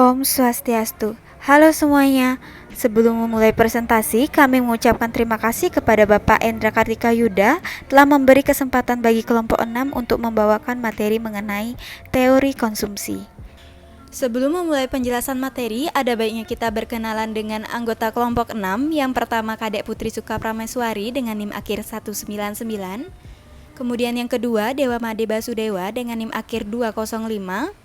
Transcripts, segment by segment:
Om Swastiastu. Halo semuanya. Sebelum memulai presentasi, kami mengucapkan terima kasih kepada Bapak Endra Kartika Yuda telah memberi kesempatan bagi kelompok 6 untuk membawakan materi mengenai teori konsumsi. Sebelum memulai penjelasan materi, ada baiknya kita berkenalan dengan anggota kelompok 6. Yang pertama Kadek Putri Suka Prameswari dengan NIM akhir 199. Kemudian yang kedua Dewa Made Basudewa dengan NIM akhir 205.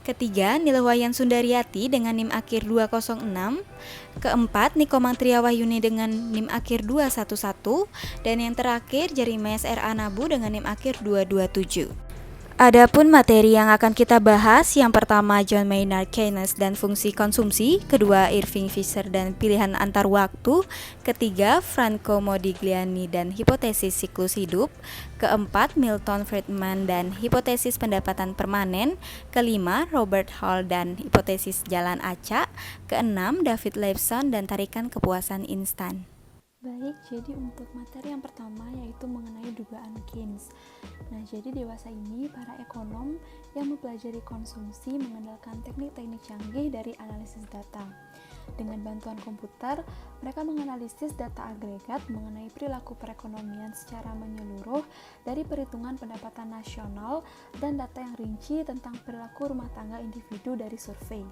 Ketiga, Nilwayan Sundaryati dengan NIM akhir 206. Keempat, Nikomang Triawahyuni dengan NIM akhir 211. Dan yang terakhir, Jerimes R.A. Nabu dengan NIM akhir 227. Adapun materi yang akan kita bahas, yang pertama John Maynard Keynes dan fungsi konsumsi, kedua Irving Fisher dan pilihan antar waktu, ketiga Franco Modigliani dan hipotesis siklus hidup, keempat Milton Friedman dan hipotesis pendapatan permanen, kelima Robert Hall dan hipotesis jalan acak, keenam David Levson dan tarikan kepuasan instan. Baik, jadi untuk materi yang pertama yaitu mengenai dugaan Keynes. Nah, jadi dewasa ini para ekonom yang mempelajari konsumsi mengandalkan teknik-teknik canggih dari analisis data. Dengan bantuan komputer, mereka menganalisis data agregat mengenai perilaku perekonomian secara menyeluruh dari perhitungan pendapatan nasional dan data yang rinci tentang perilaku rumah tangga individu dari survei.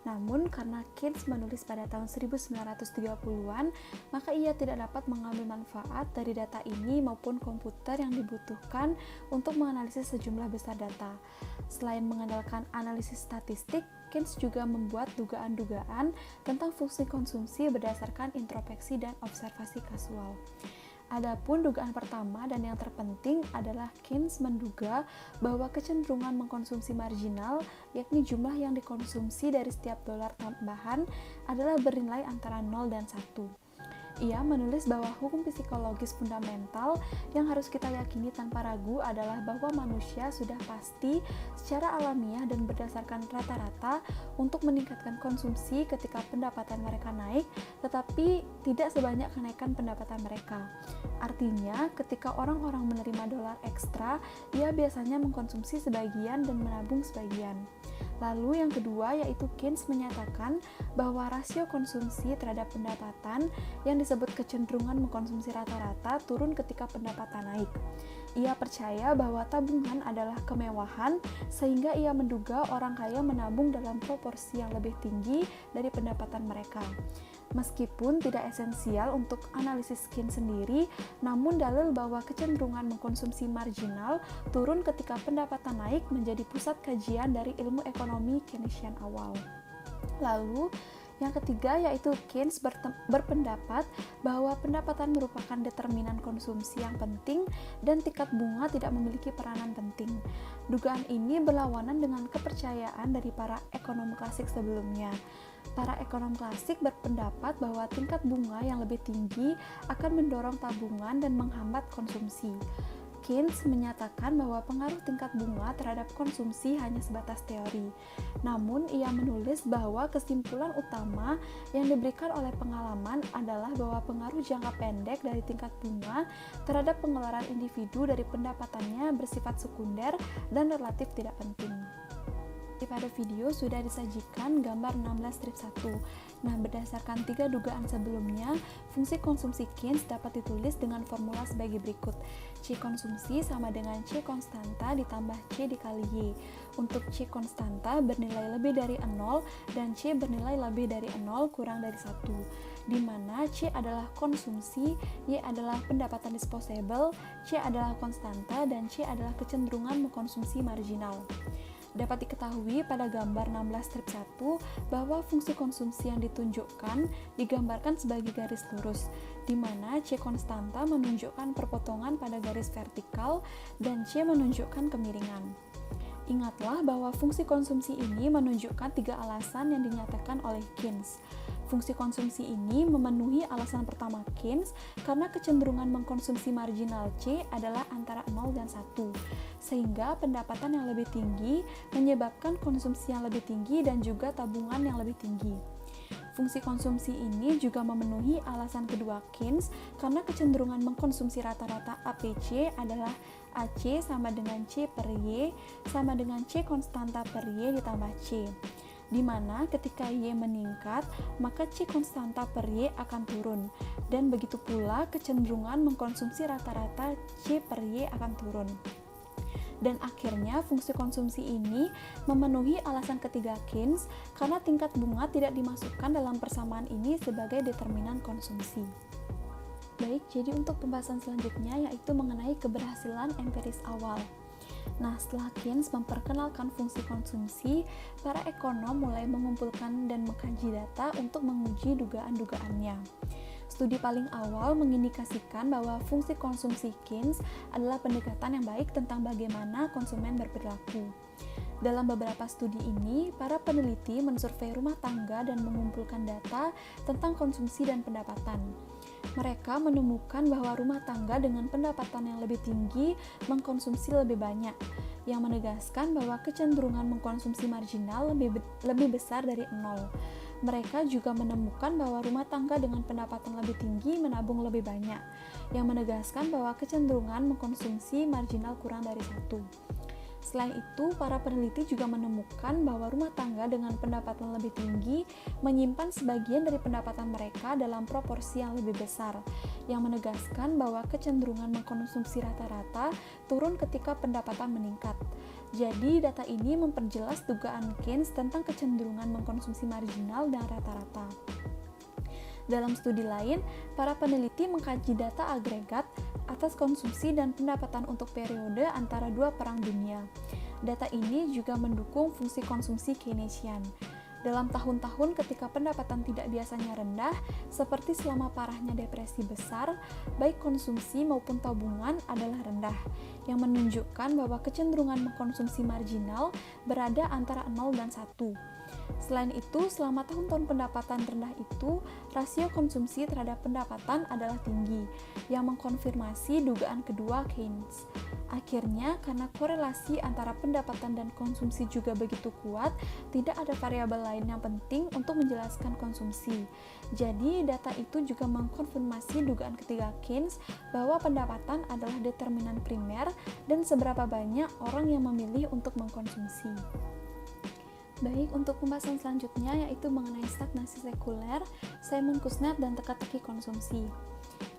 Namun, karena Keynes menulis pada tahun 1930-an, maka ia tidak dapat mengambil manfaat dari data ini maupun komputer yang dibutuhkan untuk menganalisis sejumlah besar data. Selain mengandalkan analisis statistik, Keynes juga membuat dugaan-dugaan tentang fungsi konsumsi berdasarkan introspeksi dan observasi kasual. Adapun dugaan pertama dan yang terpenting adalah Keynes menduga bahwa kecenderungan mengkonsumsi marginal, yakni jumlah yang dikonsumsi dari setiap dolar tambahan, adalah bernilai antara 0 dan 1. Ia menulis bahwa hukum psikologis fundamental yang harus kita yakini tanpa ragu adalah bahwa manusia sudah pasti secara alamiah dan berdasarkan rata-rata untuk meningkatkan konsumsi ketika pendapatan mereka naik, tetapi tidak sebanyak kenaikan pendapatan mereka. Artinya, ketika orang-orang menerima dolar ekstra, ia biasanya mengkonsumsi sebagian dan menabung sebagian. Lalu yang kedua yaitu Keynes menyatakan bahwa rasio konsumsi terhadap pendapatan yang disebut kecenderungan mengkonsumsi rata-rata turun ketika pendapatan naik. Ia percaya bahwa tabungan adalah kemewahan, sehingga ia menduga orang kaya menabung dalam proporsi yang lebih tinggi dari pendapatan mereka. Meskipun tidak esensial untuk analisis Keynes sendiri, namun dalil bahwa kecenderungan mengkonsumsi marginal turun ketika pendapatan naik menjadi pusat kajian dari ilmu ekonomi Keynesian awal. Lalu, yang ketiga yaitu Keynes berpendapat bahwa pendapatan merupakan determinan konsumsi yang penting dan tingkat bunga tidak memiliki peranan penting. Dugaan ini berlawanan dengan kepercayaan dari para ekonom klasik sebelumnya. Para ekonom klasik berpendapat bahwa tingkat bunga yang lebih tinggi akan mendorong tabungan dan menghambat konsumsi. Keynes menyatakan bahwa pengaruh tingkat bunga terhadap konsumsi hanya sebatas teori. Namun, ia menulis bahwa kesimpulan utama yang diberikan oleh pengalaman adalah bahwa pengaruh jangka pendek dari tingkat bunga terhadap pengeluaran individu dari pendapatannya bersifat sekunder dan relatif tidak penting. Pada video sudah disajikan gambar 16 strip 1. Nah, berdasarkan 3 dugaan sebelumnya, fungsi konsumsi Keynes dapat ditulis dengan formula sebagai berikut. C konsumsi sama dengan C konstanta ditambah C dikali Y. Untuk C konstanta bernilai lebih dari 0 dan C bernilai lebih dari 0 kurang dari 1. Di mana C adalah konsumsi, Y adalah pendapatan disposable, C adalah konstanta, dan C adalah kecenderungan mengkonsumsi marginal. Dapat diketahui pada gambar 16 strip 1 bahwa fungsi konsumsi yang ditunjukkan digambarkan sebagai garis lurus, di mana C konstanta menunjukkan perpotongan pada garis vertikal dan C menunjukkan kemiringan. Ingatlah bahwa fungsi konsumsi ini menunjukkan 3 alasan yang dinyatakan oleh Keynes. Fungsi konsumsi ini memenuhi alasan pertama Keynes karena kecenderungan mengkonsumsi marginal C adalah antara 0 dan 1, sehingga pendapatan yang lebih tinggi menyebabkan konsumsi yang lebih tinggi dan juga tabungan yang lebih tinggi. Fungsi konsumsi ini juga memenuhi alasan kedua Keynes karena kecenderungan mengkonsumsi rata-rata APC adalah AC sama dengan C per Y sama dengan C konstanta per Y ditambah C. di mana ketika Y meningkat, maka C konstanta per Y akan turun, dan begitu pula kecenderungan mengkonsumsi rata-rata C per Y akan turun. Dan akhirnya fungsi konsumsi ini memenuhi alasan ketiga Keynes karena tingkat bunga tidak dimasukkan dalam persamaan ini sebagai determinan konsumsi. Baik, jadi untuk pembahasan selanjutnya yaitu mengenai keberhasilan empiris awal. Nah, setelah Keynes memperkenalkan fungsi konsumsi, para ekonom mulai mengumpulkan dan mengkaji data untuk menguji dugaan-dugaannya. Studi paling awal mengindikasikan bahwa fungsi konsumsi Keynes adalah pendekatan yang baik tentang bagaimana konsumen berperilaku. Dalam beberapa studi ini, para peneliti mensurvei rumah tangga dan mengumpulkan data tentang konsumsi dan pendapatan. Mereka menemukan bahwa rumah tangga dengan pendapatan yang lebih tinggi mengkonsumsi lebih banyak, yang menegaskan bahwa kecenderungan mengkonsumsi marginal lebih besar dari 0. Mereka juga menemukan bahwa rumah tangga dengan pendapatan lebih tinggi menabung lebih banyak, yang menegaskan bahwa kecenderungan mengkonsumsi marginal kurang dari 1. Selain itu, para peneliti juga menemukan bahwa rumah tangga dengan pendapatan lebih tinggi menyimpan sebagian dari pendapatan mereka dalam proporsi yang lebih besar, yang menegaskan bahwa kecenderungan mengkonsumsi rata-rata turun ketika pendapatan meningkat. Jadi, data ini memperjelas dugaan Keynes tentang kecenderungan mengkonsumsi marginal dan rata-rata. Dalam studi lain, para peneliti mengkaji data agregat atas konsumsi dan pendapatan untuk periode antara dua perang dunia. Data ini juga mendukung fungsi konsumsi Keynesian. Dalam tahun-tahun ketika pendapatan tidak biasanya rendah, seperti selama parahnya depresi besar, baik konsumsi maupun tabungan adalah rendah, yang menunjukkan bahwa kecenderungan mengkonsumsi marginal berada antara 0 dan 1. Selain itu, selama tahun-tahun pendapatan rendah itu, rasio konsumsi terhadap pendapatan adalah tinggi, yang mengkonfirmasi dugaan kedua Keynes. Akhirnya, karena korelasi antara pendapatan dan konsumsi juga begitu kuat, tidak ada variabel lain yang penting untuk menjelaskan konsumsi. Jadi, data itu juga mengkonfirmasi dugaan ketiga Keynes bahwa pendapatan adalah determinan primer dan seberapa banyak orang yang memilih untuk mengkonsumsi. Baik, untuk pembahasan selanjutnya yaitu mengenai stagnasi sekuler, Simon Kuznets dan teka-teki konsumsi.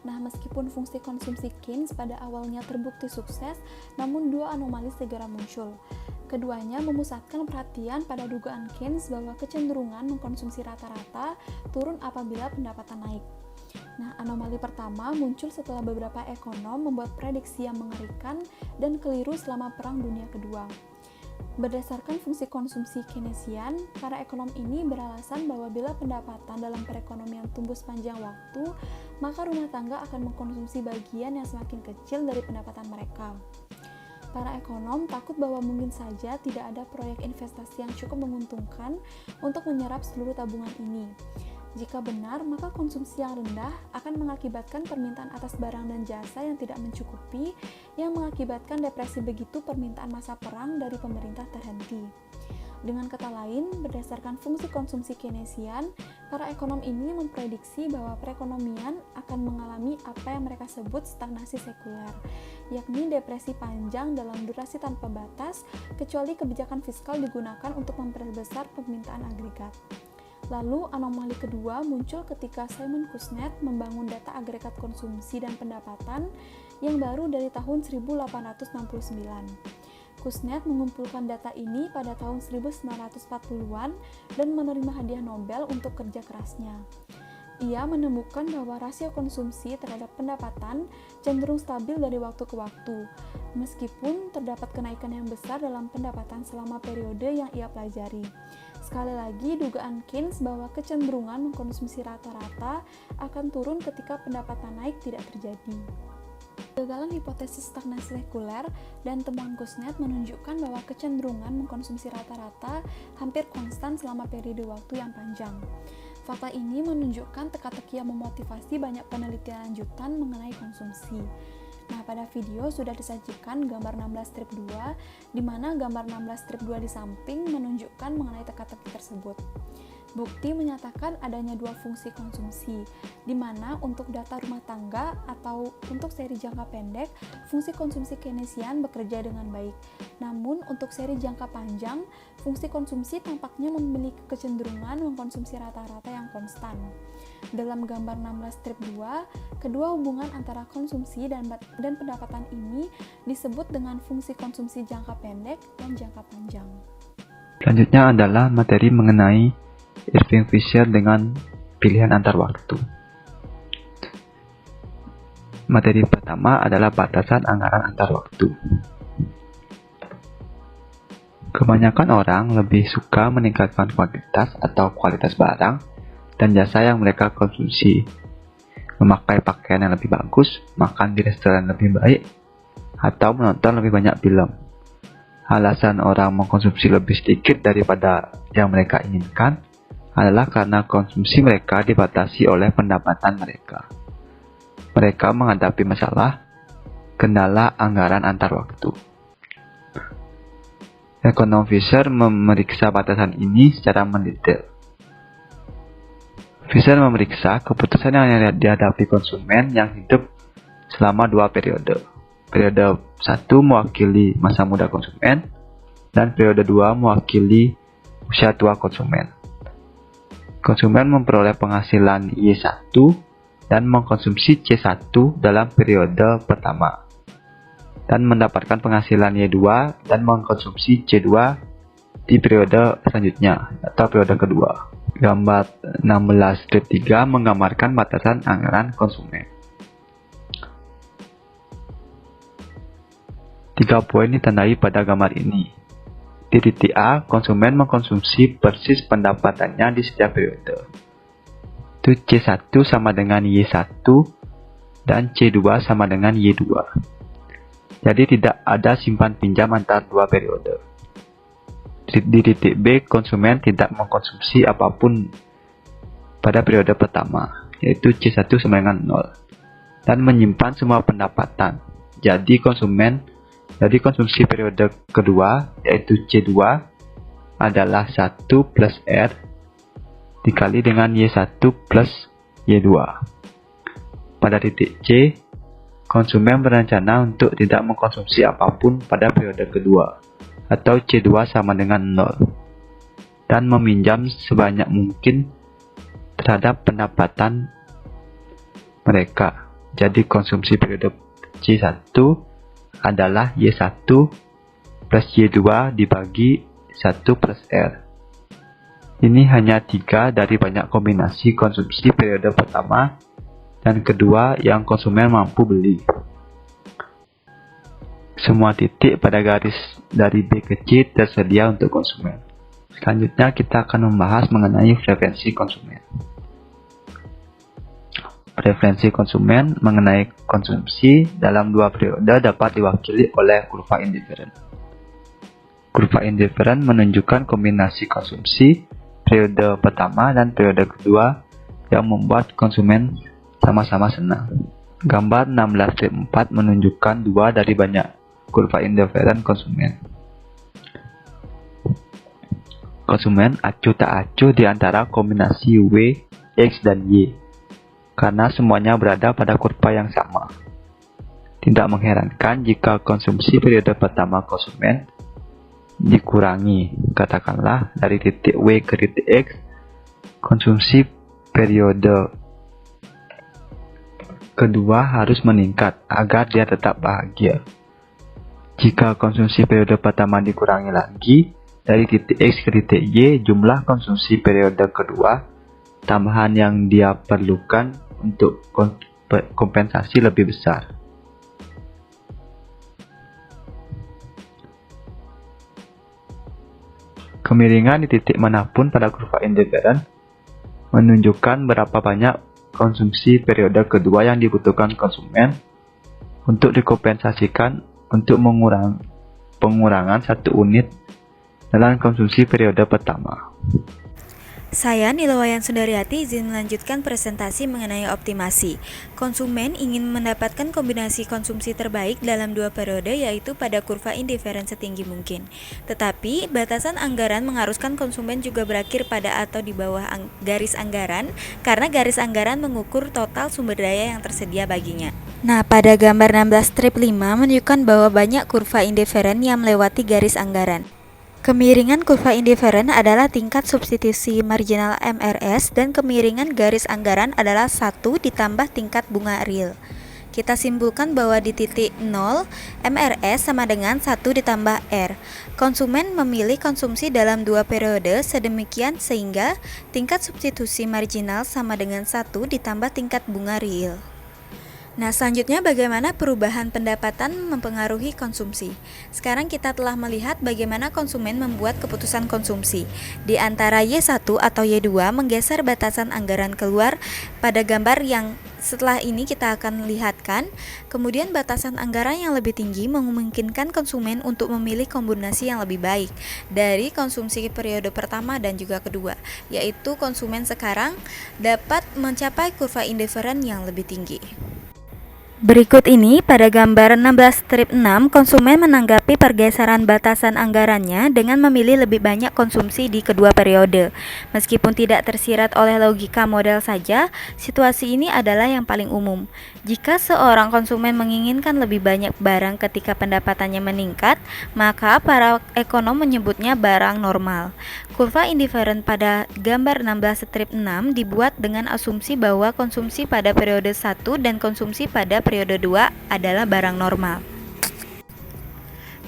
Nah, meskipun fungsi konsumsi Keynes pada awalnya terbukti sukses, namun dua anomali segera muncul. Keduanya memusatkan perhatian pada dugaan Keynes bahwa kecenderungan mengkonsumsi rata-rata turun apabila pendapatan naik. Nah, anomali pertama muncul setelah beberapa ekonom membuat prediksi yang mengerikan dan keliru selama Perang Dunia Kedua. Berdasarkan fungsi konsumsi Keynesian, para ekonom ini beralasan bahwa bila pendapatan dalam perekonomian tumbuh sepanjang waktu, maka rumah tangga akan mengkonsumsi bagian yang semakin kecil dari pendapatan mereka. Para ekonom takut bahwa mungkin saja tidak ada proyek investasi yang cukup menguntungkan untuk menyerap seluruh tabungan ini. Jika benar, maka konsumsi yang rendah akan mengakibatkan permintaan atas barang dan jasa yang tidak mencukupi, yang mengakibatkan depresi begitu permintaan masa perang dari pemerintah terhenti. Dengan kata lain, berdasarkan fungsi konsumsi Keynesian, para ekonom ini memprediksi bahwa perekonomian akan mengalami apa yang mereka sebut stagnasi sekuler, yakni depresi panjang dalam durasi tanpa batas, kecuali kebijakan fiskal digunakan untuk memperbesar permintaan agregat. Lalu, anomali kedua muncul ketika Simon Kuznets membangun data agregat konsumsi dan pendapatan yang baru dari tahun 1869. Kuznets mengumpulkan data ini pada tahun 1940-an dan menerima hadiah Nobel untuk kerja kerasnya. Ia menemukan bahwa rasio konsumsi terhadap pendapatan cenderung stabil dari waktu ke waktu, meskipun terdapat kenaikan yang besar dalam pendapatan selama periode yang ia pelajari. Sekali lagi, dugaan Keynes bahwa kecenderungan mengkonsumsi rata-rata akan turun ketika pendapatan naik tidak terjadi. Kegagalan hipotesis stagnasi sekuler dan temuan Kuznets menunjukkan bahwa kecenderungan mengkonsumsi rata-rata hampir konstan selama periode waktu yang panjang. Fakta ini menunjukkan teka-teki yang memotivasi banyak penelitian lanjutan mengenai konsumsi. Nah, pada video sudah disajikan gambar 16 strip 2, di mana gambar 16 strip 2 di samping menunjukkan mengenai teka-teki tersebut. Bukti menyatakan adanya dua fungsi konsumsi, di mana untuk data rumah tangga atau untuk seri jangka pendek, fungsi konsumsi Keynesian bekerja dengan baik. Namun, untuk seri jangka panjang, fungsi konsumsi tampaknya memiliki kecenderungan mengkonsumsi rata-rata yang konstan. Dalam gambar 16 strip 2, kedua hubungan antara konsumsi dan pendapatan ini disebut dengan fungsi konsumsi jangka pendek dan jangka panjang. Selanjutnya adalah materi mengenai Irving Fisher dengan pilihan antar waktu. Materi pertama adalah batasan anggaran antar waktu. Kebanyakan orang lebih suka meningkatkan kuantitas atau kualitas barang dan jasa yang mereka konsumsi. Memakai pakaian yang lebih bagus, makan di restoran lebih baik, atau menonton lebih banyak film. Alasan orang mengkonsumsi lebih sedikit daripada yang mereka inginkan adalah karena konsumsi mereka dibatasi oleh pendapatan mereka. Mereka menghadapi masalah kendala anggaran antar waktu. Ekonom Fisher memeriksa batasan ini secara mendetail. Fisher memeriksa keputusan yang dihadapi konsumen yang hidup selama dua periode. Periode 1 mewakili masa muda konsumen, dan periode 2 mewakili usia tua konsumen. Konsumen memperoleh penghasilan Y1 dan mengkonsumsi C1 dalam periode pertama, dan mendapatkan penghasilan Y2 dan mengkonsumsi C2 di periode selanjutnya atau periode kedua. Gambar 16 strip 3 menggambarkan batasan anggaran konsumen. 3 poin ditandai pada gambar ini. Di titik A, konsumen mengkonsumsi persis pendapatannya di setiap periode. Itu C1 sama dengan Y1 dan C2 sama dengan Y2. Jadi tidak ada simpan pinjam antar dua periode. Di titik B, konsumen tidak mengkonsumsi apapun pada periode pertama, yaitu C1 sama dengan 0, dan menyimpan semua pendapatan. Jadi konsumsi periode kedua, yaitu C2, adalah 1 plus R dikali dengan Y1 plus Y2. Pada titik C, konsumen berencana untuk tidak mengkonsumsi apapun pada periode kedua, atau C2 sama dengan 0, dan meminjam sebanyak mungkin terhadap pendapatan mereka. Jadi konsumsi periode C1 adalah Y1 plus Y2 dibagi 1 plus R. Ini hanya 3 dari banyak kombinasi konsumsi periode pertama dan kedua yang konsumen mampu beli. Semua titik pada garis dari B ke C tersedia untuk konsumen. Selanjutnya kita akan membahas mengenai preferensi konsumen. Preferensi konsumen mengenai konsumsi dalam dua periode dapat diwakili oleh kurva indiferen. Kurva indiferen menunjukkan kombinasi konsumsi periode pertama dan periode kedua yang membuat konsumen sama-sama senang. Gambar 16.4 menunjukkan dua dari banyak kurva indiferen konsumen. Konsumen acuh tak acuh di antara kombinasi W, X, dan Y, karena semuanya berada pada kurva yang sama. Tidak mengherankan jika konsumsi periode pertama konsumen dikurangi, katakanlah dari titik W ke titik X, konsumsi periode kedua harus meningkat agar dia tetap bahagia. Jika konsumsi periode pertama dikurangi lagi, dari titik X ke titik Y, jumlah konsumsi periode kedua, tambahan yang dia perlukan untuk kompensasi lebih besar. Kemiringan di titik manapun pada kurva indiferen menunjukkan berapa banyak konsumsi periode kedua yang dibutuhkan konsumen untuk dikompensasikan untuk pengurangan 1 unit dalam konsumsi periode pertama. Saya Nilawayan Sundaryati izin melanjutkan presentasi mengenai optimasi. Konsumen ingin mendapatkan kombinasi konsumsi terbaik dalam 2 periode, yaitu pada kurva indiferen setinggi mungkin. Tetapi, batasan anggaran mengharuskan konsumen juga berakhir pada atau di bawah garis anggaran, karena garis anggaran mengukur total sumber daya yang tersedia baginya. Nah, pada gambar 16 strip 5 menunjukkan bahwa banyak kurva indiferen yang melewati garis anggaran. Kemiringan kurva indiferen adalah tingkat substitusi marginal MRS dan kemiringan garis anggaran adalah 1 ditambah tingkat bunga real. Kita simpulkan bahwa di titik 0, MRS sama dengan 1 ditambah R. Konsumen memilih konsumsi dalam 2 periode sedemikian sehingga tingkat substitusi marginal sama dengan 1 ditambah tingkat bunga real. Nah, selanjutnya bagaimana perubahan pendapatan mempengaruhi konsumsi. Sekarang kita telah melihat bagaimana konsumen membuat keputusan konsumsi. Di antara Y1 atau Y2 menggeser batasan anggaran keluar pada gambar yang setelah ini kita akan lihatkan. Kemudian batasan anggaran yang lebih tinggi memungkinkan konsumen untuk memilih kombinasi yang lebih baik dari konsumsi periode pertama dan juga kedua, yaitu konsumen sekarang dapat mencapai kurva indiferen yang lebih tinggi. Berikut ini pada gambar 16 strip 6, konsumen menanggapi pergeseran batasan anggarannya dengan memilih lebih banyak konsumsi di kedua periode. Meskipun tidak tersirat oleh logika model saja, situasi ini adalah yang paling umum. Jika seorang konsumen menginginkan lebih banyak barang ketika pendapatannya meningkat, maka para ekonom menyebutnya barang normal. Kurva indiferen pada gambar 16 strip 6 dibuat dengan asumsi bahwa konsumsi pada periode 1 dan konsumsi pada periode 2 adalah barang normal.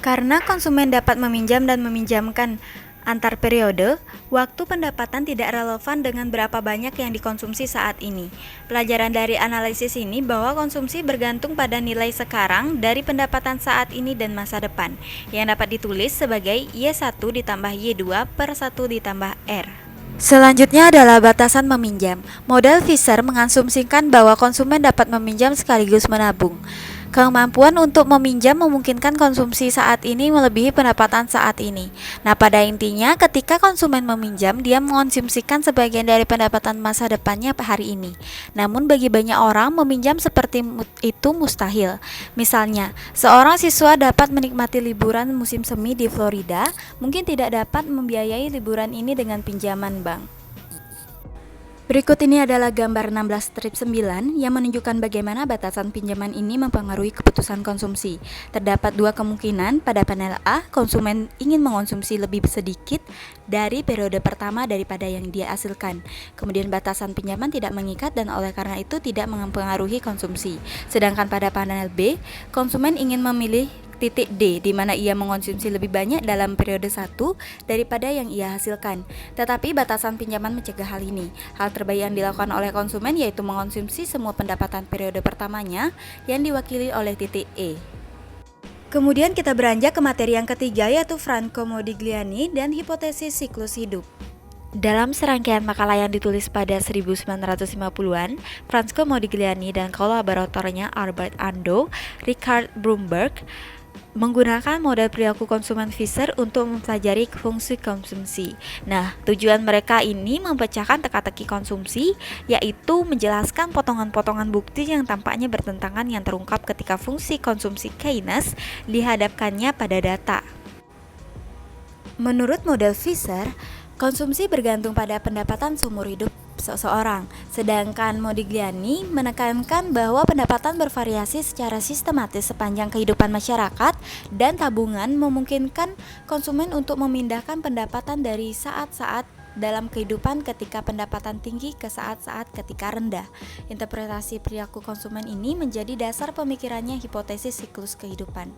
Karena konsumen dapat meminjam dan meminjamkan antar periode, waktu pendapatan tidak relevan dengan berapa banyak yang dikonsumsi saat ini. Pelajaran dari analisis ini bahwa konsumsi bergantung pada nilai sekarang dari pendapatan saat ini dan masa depan, yang dapat ditulis sebagai Y1 ditambah Y2 per 1 ditambah R. Selanjutnya adalah batasan meminjam. Model Fisher mengasumsikan bahwa konsumen dapat meminjam sekaligus menabung. Kemampuan untuk meminjam memungkinkan konsumsi saat ini melebihi pendapatan saat ini. Nah, pada intinya ketika konsumen meminjam, dia mengonsumsikan sebagian dari pendapatan masa depannya hari ini. Namun bagi banyak orang, meminjam seperti itu mustahil. Misalnya, seorang siswa dapat menikmati liburan musim semi di Florida, mungkin tidak dapat membiayai liburan ini dengan pinjaman bank. Berikut ini adalah gambar 16 strip 9 yang menunjukkan bagaimana batasan pinjaman ini mempengaruhi keputusan konsumsi. Terdapat 2 kemungkinan. Pada panel A, konsumen ingin mengonsumsi lebih sedikit dari periode pertama daripada yang dia hasilkan. Kemudian batasan pinjaman tidak mengikat dan oleh karena itu tidak mempengaruhi konsumsi. Sedangkan pada panel B, konsumen ingin memilih titik D, di mana ia mengonsumsi lebih banyak dalam periode 1 daripada yang ia hasilkan. Tetapi batasan pinjaman mencegah hal ini. Hal terbaik yang dilakukan oleh konsumen yaitu mengonsumsi semua pendapatan periode pertamanya yang diwakili oleh titik E. Kemudian kita beranjak ke materi yang ketiga, yaitu Franco Modigliani dan hipotesis siklus hidup. Dalam serangkaian makalah yang ditulis pada 1950-an, Franco Modigliani dan kolaboratornya Albert Ando, Richard Bloomberg menggunakan model perilaku konsumen Fisher untuk mempelajari fungsi konsumsi. Nah, tujuan mereka ini memecahkan teka-teki konsumsi, yaitu menjelaskan potongan-potongan bukti yang tampaknya bertentangan yang terungkap ketika fungsi konsumsi Keynes dihadapkannya pada data. Menurut model Fisher, konsumsi bergantung pada pendapatan seumur hidup seseorang, sedangkan Modigliani menekankan bahwa pendapatan bervariasi secara sistematis sepanjang kehidupan masyarakat dan tabungan memungkinkan konsumen untuk memindahkan pendapatan dari saat-saat dalam kehidupan ketika pendapatan tinggi ke saat-saat ketika rendah. Interpretasi perilaku konsumen ini menjadi dasar pemikirannya hipotesis siklus kehidupan.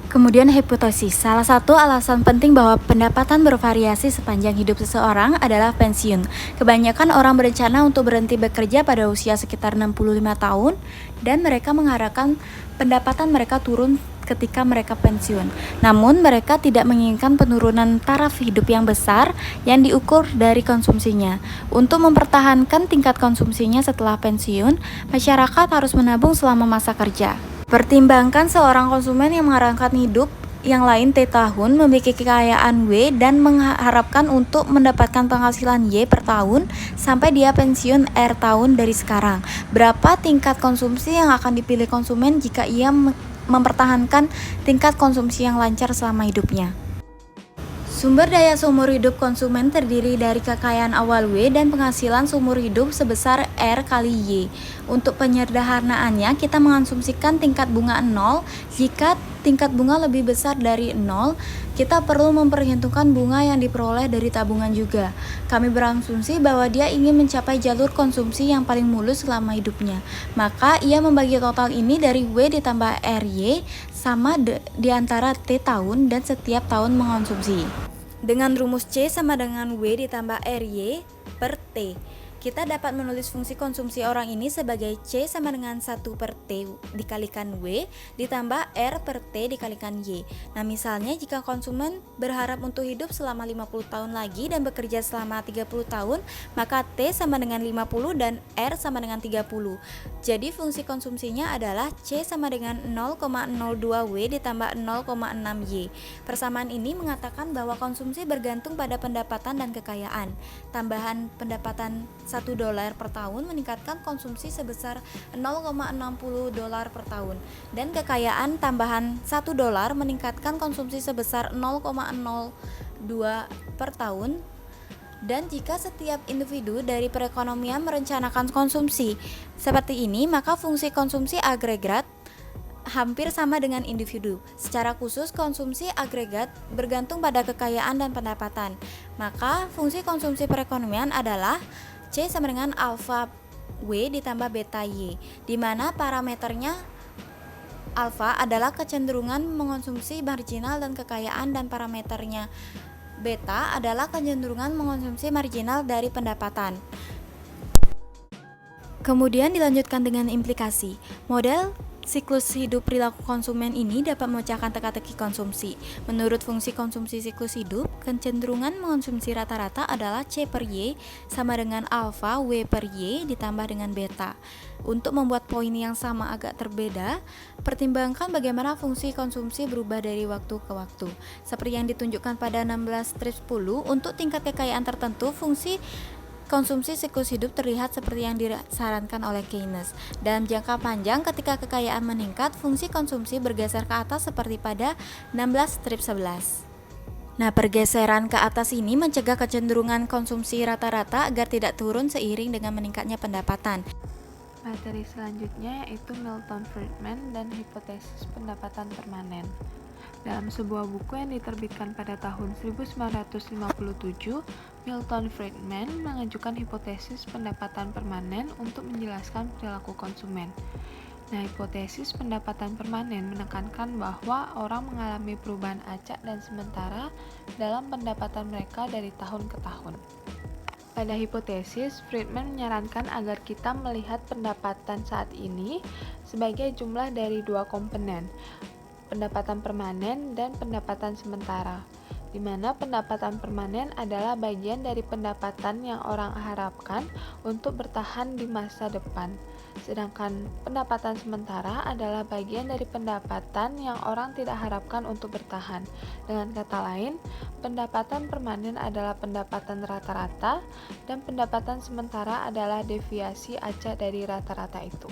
Kemudian hipotesis, salah satu alasan penting bahwa pendapatan bervariasi sepanjang hidup seseorang adalah pensiun. Kebanyakan orang berencana untuk berhenti bekerja pada usia sekitar 65 tahun dan mereka mengharapkan pendapatan mereka turun ketika mereka pensiun. Namun mereka tidak menginginkan penurunan taraf hidup yang besar yang diukur dari konsumsinya. Untuk mempertahankan tingkat konsumsinya setelah pensiun, masyarakat harus menabung selama masa kerja. Pertimbangkan seorang konsumen yang mengharapkan hidup yang lain T tahun memiliki kekayaan W dan mengharapkan untuk mendapatkan penghasilan Y per tahun sampai dia pensiun R tahun dari sekarang. Berapa tingkat konsumsi yang akan dipilih konsumen jika ia mempertahankan tingkat konsumsi yang lancar selama hidupnya? Sumber daya seumur hidup konsumen terdiri dari kekayaan awal W dan penghasilan seumur hidup sebesar R kali Y. Untuk penyederhanaannya, kita mengonsumsikan tingkat bunga 0. Jika tingkat bunga lebih besar dari 0, kita perlu memperhitungkan bunga yang diperoleh dari tabungan juga. Kami berasumsi bahwa dia ingin mencapai jalur konsumsi yang paling mulus selama hidupnya. Maka ia membagi total ini dari W ditambah RY sama di antara T tahun dan setiap tahun mengonsumsi. Dengan rumus C sama dengan W ditambah RY per T, kita dapat menulis fungsi konsumsi orang ini sebagai C sama dengan 1 per T dikalikan W ditambah R per T dikalikan Y. Nah, misalnya jika konsumen berharap untuk hidup selama 50 tahun lagi dan bekerja selama 30 tahun, maka T sama dengan 50 dan R sama dengan 30. Jadi fungsi konsumsinya adalah C sama dengan 0,02 W ditambah 0,6 Y. Persamaan ini mengatakan bahwa konsumsi bergantung pada pendapatan dan kekayaan. Tambahan pendapatan $1 per tahun meningkatkan konsumsi sebesar $0,60 per tahun, dan kekayaan tambahan $1 meningkatkan konsumsi sebesar 0,02 per tahun. Dan jika setiap individu dari perekonomian merencanakan konsumsi seperti ini, maka fungsi konsumsi agregat hampir sama dengan individu. Secara khusus, konsumsi agregat bergantung pada kekayaan dan pendapatan. Maka fungsi konsumsi perekonomian adalah C sama dengan alfa W ditambah beta Y, di mana parameternya alfa adalah kecenderungan mengonsumsi marginal dan kekayaan, dan parameternya beta adalah kecenderungan mengonsumsi marginal dari pendapatan. Kemudian dilanjutkan dengan implikasi. Model siklus hidup perilaku konsumen ini dapat memecahkan teka-teki konsumsi. Menurut fungsi konsumsi siklus hidup, kecenderungan mengonsumsi rata-rata adalah C per Y sama dengan alfa W per Y ditambah dengan beta. Untuk membuat poin yang sama agak berbeda, pertimbangkan bagaimana fungsi konsumsi berubah dari waktu ke waktu. Seperti yang ditunjukkan pada 16-10, untuk tingkat kekayaan tertentu, fungsi konsumsi siklus hidup terlihat seperti yang disarankan oleh Keynes. Dalam jangka panjang, ketika kekayaan meningkat, fungsi konsumsi bergeser ke atas seperti pada 16-11. Nah, pergeseran ke atas ini mencegah kecenderungan konsumsi rata-rata agar tidak turun seiring dengan meningkatnya pendapatan. Materi selanjutnya yaitu Milton Friedman dan hipotesis pendapatan permanen. Dalam sebuah buku yang diterbitkan pada tahun 1957, Milton Friedman mengajukan hipotesis pendapatan permanen untuk menjelaskan perilaku konsumen. Nah, hipotesis pendapatan permanen menekankan bahwa orang mengalami perubahan acak dan sementara dalam pendapatan mereka dari tahun ke tahun. Pada hipotesis, Friedman menyarankan agar kita melihat pendapatan saat ini sebagai jumlah dari dua komponen, pendapatan permanen dan pendapatan sementara, di mana pendapatan permanen adalah bagian dari pendapatan yang orang harapkan untuk bertahan di masa depan, sedangkan pendapatan sementara adalah bagian dari pendapatan yang orang tidak harapkan untuk bertahan. Dengan kata lain, pendapatan permanen adalah pendapatan rata-rata dan pendapatan sementara adalah deviasi acak dari rata-rata itu.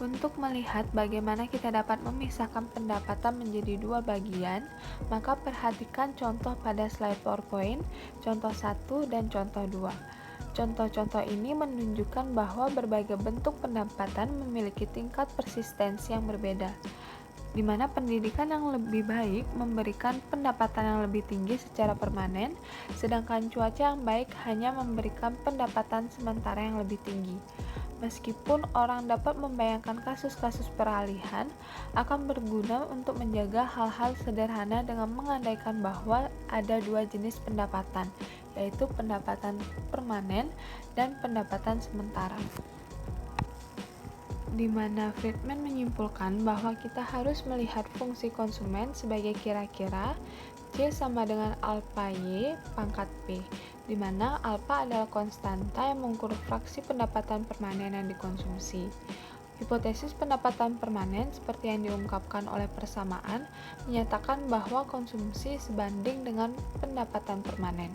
Untuk melihat bagaimana kita dapat memisahkan pendapatan menjadi dua bagian, maka perhatikan contoh pada slide PowerPoint, contoh 1 dan contoh 2. Contoh-contoh ini menunjukkan bahwa berbagai bentuk pendapatan memiliki tingkat persistensi yang berbeda, di mana pendidikan yang lebih baik memberikan pendapatan yang lebih tinggi secara permanen, sedangkan cuaca yang baik hanya memberikan pendapatan sementara yang lebih tinggi. Meskipun orang dapat membayangkan kasus-kasus peralihan, akan berguna untuk menjaga hal-hal sederhana dengan mengandaikan bahwa ada dua jenis pendapatan, yaitu pendapatan permanen dan pendapatan sementara. Di mana Friedman menyimpulkan bahwa kita harus melihat fungsi konsumen sebagai kira-kira C sama dengan alfa Y pangkat P, di mana alfa adalah konstanta yang mengukur fraksi pendapatan permanen yang dikonsumsi. Hipotesis pendapatan permanen seperti yang diungkapkan oleh persamaan menyatakan bahwa konsumsi sebanding dengan pendapatan permanen.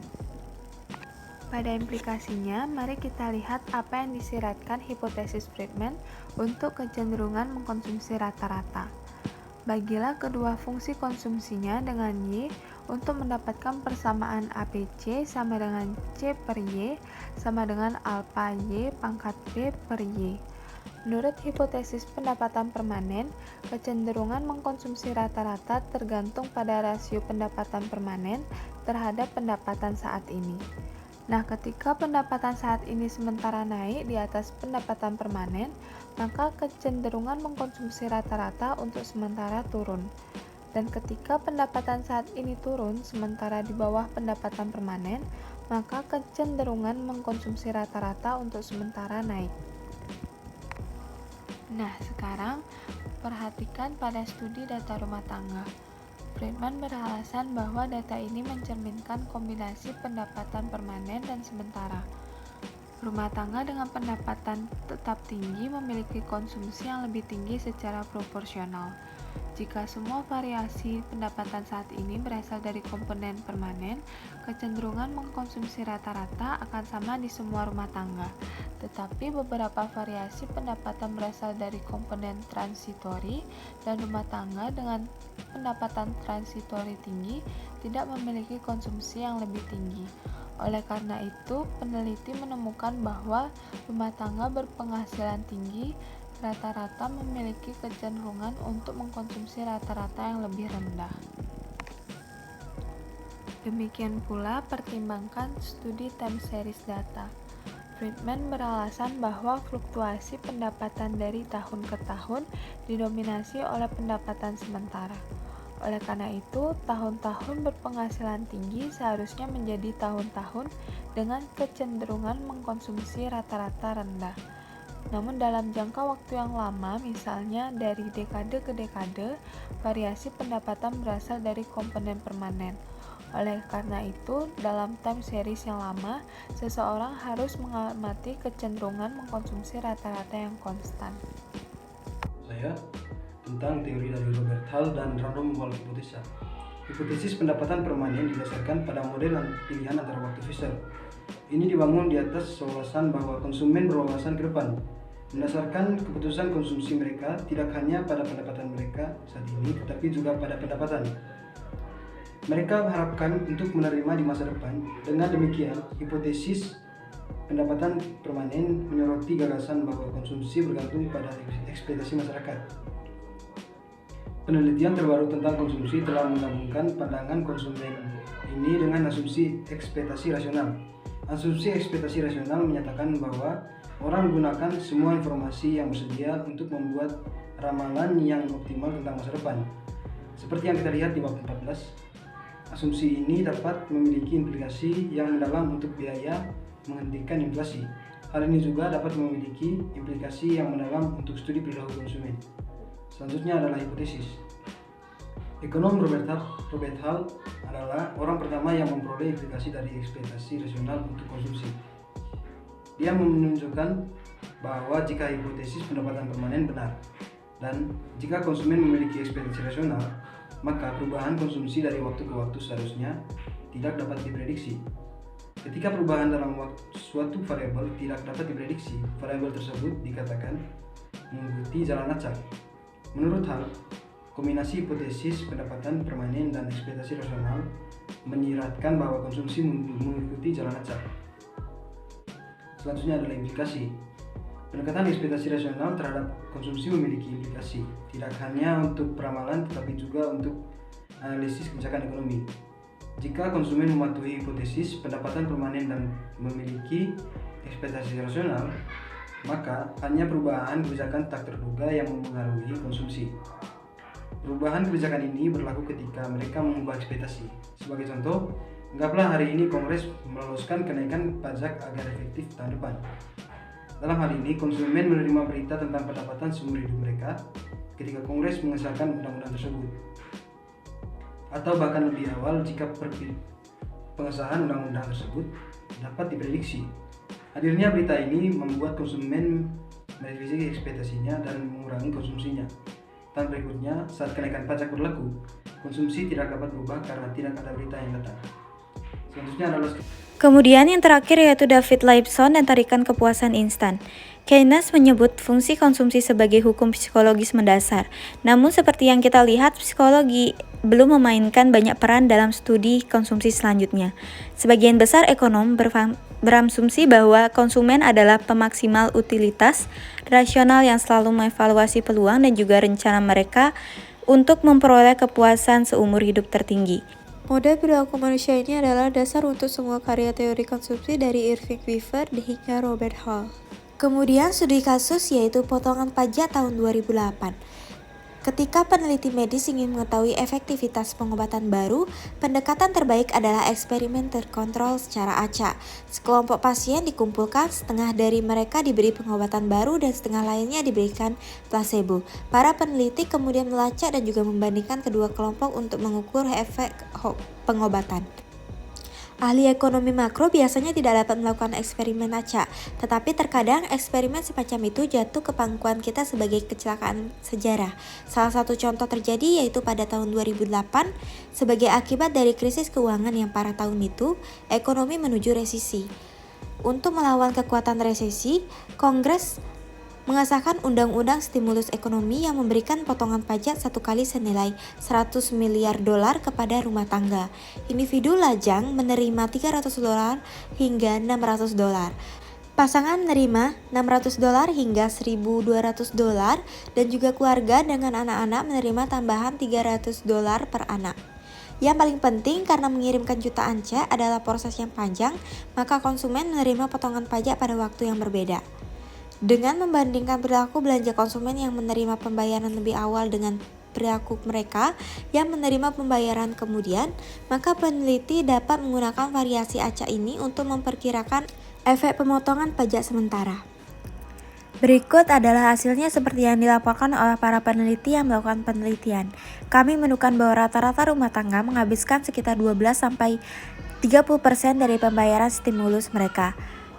Pada implikasinya, mari kita lihat apa yang disyaratkan hipotesis Friedman untuk kecenderungan mengkonsumsi rata-rata. Bagilah kedua fungsi konsumsinya dengan Y untuk mendapatkan persamaan APC sama dengan C per Y sama dengan alpha Y pangkat B per Y. Menurut hipotesis pendapatan permanen, kecenderungan mengkonsumsi rata-rata tergantung pada rasio pendapatan permanen terhadap pendapatan saat ini. Nah, ketika pendapatan saat ini sementara naik di atas pendapatan permanen, maka kecenderungan mengkonsumsi rata-rata untuk sementara turun. Dan ketika pendapatan saat ini turun sementara di bawah pendapatan permanen, maka kecenderungan mengkonsumsi rata-rata untuk sementara naik. Nah, sekarang perhatikan pada studi data rumah tangga. Friedman beralasan bahwa data ini mencerminkan kombinasi pendapatan permanen dan sementara. Rumah tangga dengan pendapatan tetap tinggi memiliki konsumsi yang lebih tinggi secara proporsional. Jika semua variasi pendapatan saat ini berasal dari komponen permanen, kecenderungan mengkonsumsi rata-rata akan sama di semua rumah tangga. Tetapi beberapa variasi pendapatan berasal dari komponen transitori dan rumah tangga dengan pendapatan transitori tinggi tidak memiliki konsumsi yang lebih tinggi. Oleh karena itu, peneliti menemukan bahwa rumah tangga berpenghasilan tinggi rata-rata memiliki kecenderungan untuk mengkonsumsi rata-rata yang lebih rendah. Demikian pula pertimbangkan studi time series data. Friedman beralasan bahwa fluktuasi pendapatan dari tahun ke tahun didominasi oleh pendapatan sementara. Oleh karena itu, tahun-tahun berpenghasilan tinggi seharusnya menjadi tahun-tahun dengan kecenderungan mengkonsumsi rata-rata rendah. Namun dalam jangka waktu yang lama, misalnya dari dekade ke dekade, variasi pendapatan berasal dari komponen permanen. Oleh karena itu, dalam time series yang lama, seseorang harus mengamati kecenderungan mengkonsumsi rata-rata yang konstan. Saya tentang teori dari Robert Hall dan random walk hipotesa. Hipotesis pendapatan permanen didasarkan pada model pilihan antara waktu Fisher. Ini dibangun di atas wawasan bahwa konsumen berwawasan ke depan, mendasarkan keputusan konsumsi mereka tidak hanya pada pendapatan mereka saat ini, tetapi juga pada pendapatan mereka harapkan untuk menerima di masa depan. Dengan demikian, hipotesis pendapatan permanen menyoroti gagasan bahwa konsumsi bergantung pada ekspektasi masyarakat. Penelitian terbaru tentang konsumsi telah menggabungkan pandangan konsumen ini dengan asumsi ekspektasi rasional. Asumsi ekspektasi rasional menyatakan bahwa orang menggunakan semua informasi yang bersedia untuk membuat ramalan yang optimal tentang masa depan. Seperti yang kita lihat di bab 14, asumsi ini dapat memiliki implikasi yang mendalam untuk biaya menghentikan inflasi. Hal ini juga dapat memiliki implikasi yang mendalam untuk studi perilaku konsumen. Selanjutnya adalah hipotesis. Ekonom Robert Hall adalah orang pertama yang memperoleh implikasi dari ekspektasi rasional untuk konsumsi. Dia menunjukkan bahwa jika hipotesis pendapatan permanen benar, dan jika konsumen memiliki ekspektasi rasional, maka perubahan konsumsi dari waktu ke waktu seharusnya tidak dapat diprediksi. Ketika perubahan dalam suatu variabel tidak dapat diprediksi, variabel tersebut dikatakan mengikuti jalan acak. Menurut Hall, kombinasi hipotesis pendapatan permanen dan ekspektasi rasional menyiratkan bahwa konsumsi mengikuti jalan acak. Selanjutnya adalah implikasi. Pendekatan ekspektasi rasional terhadap konsumsi memiliki implikasi, tidak hanya untuk peramalan tetapi juga untuk analisis kebijakan ekonomi. Jika konsumen mematuhi hipotesis pendapatan permanen dan memiliki ekspektasi rasional, maka hanya perubahan kebijakan tak terduga yang mempengaruhi konsumsi. Perubahan kebijakan ini berlaku ketika mereka mengubah ekspektasi. Sebagai contoh, anggaplah hari ini Kongres meloloskan kenaikan pajak agar efektif tahun depan. Dalam hal ini, konsumen menerima berita tentang pendapatan seumur hidup mereka ketika Kongres mengesahkan undang-undang tersebut, atau bahkan lebih awal jika pengesahan undang-undang tersebut dapat diprediksi. Hadirnya berita ini membuat konsumen merevisi ekspektasinya dan mengurangi konsumsinya. Dan berikutnya, saat kenaikan pajak berlaku, konsumsi tidak dapat berubah karena tidak ada berita yang datang. Selanjutnya adalah Kemudian yang terakhir yaitu David Lipson dan tarikan kepuasan instan. Keynes menyebut fungsi konsumsi sebagai hukum psikologis mendasar. Namun seperti yang kita lihat, psikologi belum memainkan banyak peran dalam studi konsumsi selanjutnya. Sebagian besar ekonom berasumsi bahwa konsumen adalah pemaksimal utilitas rasional yang selalu mengevaluasi peluang dan juga rencana mereka untuk memperoleh kepuasan seumur hidup tertinggi. Model perilaku manusia ini adalah dasar untuk semua karya teori konsumsi dari Irving Weaver hingga Robert Hall. Kemudian studi kasus yaitu potongan pajak tahun 2008. Ketika peneliti medis ingin mengetahui efektivitas pengobatan baru, pendekatan terbaik adalah eksperimen terkontrol secara acak. Sekelompok pasien dikumpulkan, setengah dari mereka diberi pengobatan baru dan setengah lainnya diberikan placebo. Para peneliti kemudian melacak dan juga membandingkan kedua kelompok untuk mengukur efek pengobatan. Ahli ekonomi makro biasanya tidak dapat melakukan eksperimen acak, tetapi terkadang eksperimen semacam itu jatuh ke pangkuan kita sebagai kecelakaan sejarah. Salah satu contoh terjadi yaitu pada tahun 2008, sebagai akibat dari krisis keuangan yang parah tahun itu, ekonomi menuju resesi. Untuk melawan kekuatan resesi, Kongres mengesahkan undang-undang stimulus ekonomi yang memberikan potongan pajak satu kali senilai 100 miliar dolar kepada rumah tangga. Individu lajang menerima 300 dolar hingga 600 dolar. Pasangan menerima 600 dolar hingga 1.200 dolar dan juga keluarga dengan anak-anak menerima tambahan 300 dolar per anak. Yang paling penting karena mengirimkan jutaan cek adalah proses yang panjang, maka konsumen menerima potongan pajak pada waktu yang berbeda. Dengan membandingkan perilaku belanja konsumen yang menerima pembayaran lebih awal dengan perilaku mereka yang menerima pembayaran kemudian, maka peneliti dapat menggunakan variasi acak ini untuk memperkirakan efek pemotongan pajak sementara. Berikut adalah hasilnya seperti yang dilaporkan oleh para peneliti yang melakukan penelitian. Kami menemukan bahwa rata-rata rumah tangga menghabiskan sekitar 12-30% dari pembayaran stimulus mereka.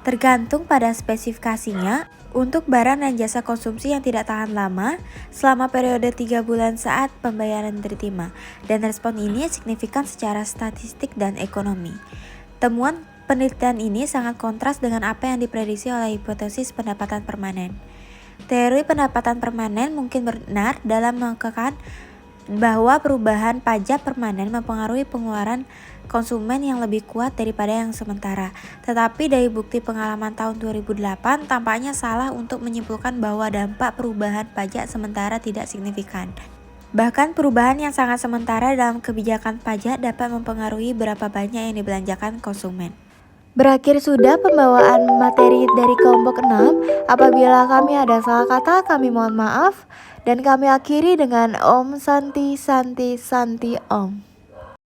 Tergantung pada spesifikasinya, untuk barang dan jasa konsumsi yang tidak tahan lama selama periode 3 bulan saat pembayaran diterima, dan respon ini signifikan secara statistik dan ekonomi. Temuan penelitian ini sangat kontras dengan apa yang diprediksi oleh hipotesis pendapatan permanen. Teori pendapatan permanen mungkin benar dalam mengatakan bahwa perubahan pajak permanen mempengaruhi pengeluaran konsumen yang lebih kuat daripada yang sementara. Tetapi dari bukti pengalaman tahun 2008 tampaknya salah untuk menyimpulkan bahwa dampak perubahan pajak sementara tidak signifikan. Bahkan perubahan yang sangat sementara dalam kebijakan pajak dapat mempengaruhi berapa banyak yang dibelanjakan konsumen. Berakhir sudah pembawaan materi dari kelompok 6. Apabila kami ada salah kata, kami mohon maaf. Dan kami akhiri dengan Om Santi Santi Santi Om.